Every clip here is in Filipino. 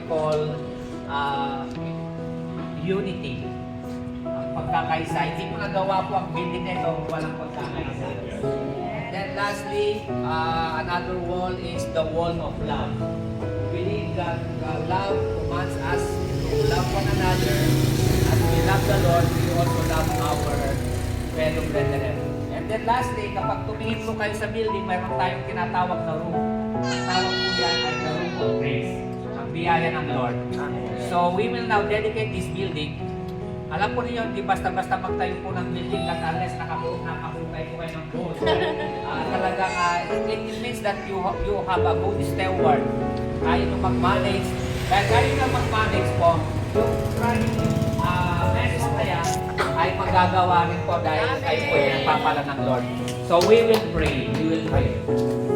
call unity. Ang pagkakaisa. Hindi ko nagawa po ang building nito walang pagkakaisa. Then lastly, another wall is the wall of love. We believe that love commands us to love one another. As we love the Lord, we also love our fellow brethren. And then lastly, kapag tumingin po kayo sa building, mayroon tayong tinatawag na room. Ang tawag po yan ay the room of grace. Ang biyaya ng Lord. So we will now dedicate this building. Alam po niyo, hindi basta-basta magtayo po ng building that unless nakapukay po kayo ng gold. Talagang it means that you have a good steward. Kaya nyo mag-manage. Dahil kaya nyo mag-manage po, yung message na yan ay magagawa rin po dahil kayo po yung nagpapala ng Lord. So we will pray. We will pray.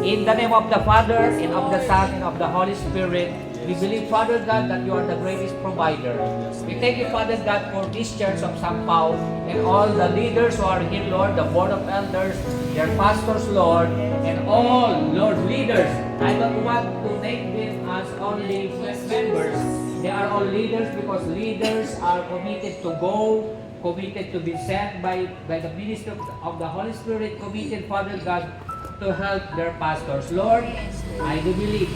In the name of the Father, and of the Son, and of the Holy Spirit, we believe, Father God, that you are the greatest provider. We thank you, Father God, for this church of Sampaw and all the leaders who are here, Lord, the board of elders, their pastors, Lord, and all, Lord, leaders. I don't want to name them as only members. They are all leaders because leaders are committed to go, committed to be sent by the ministry of the Holy Spirit, committed, Father God, to help their pastors. Lord, I do believe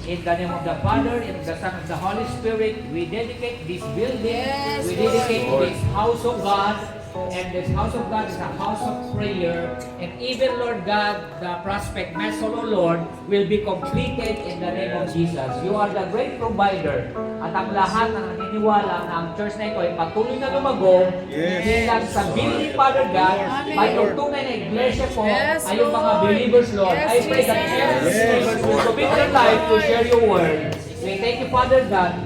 in the name of the Father, and of the Son, and the Holy Spirit, we dedicate this building, we dedicate this house of God, and this house of God is a house of prayer, and even, Lord God, the Prospect Mesolo, Lord, will be completed in the name of Jesus. You are the great provider, at ang lahat na naniniwala na ang church na ito ay patuloy na lumago, hindi lang sa building, Father God, by your tunay na iglesia po, ay yung mga believers, Lord. I pray that every believers will commit their life to share your word. We thank you, Father God.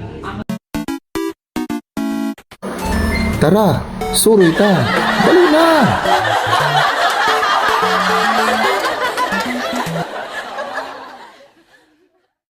Tara, suri ka. Dali na!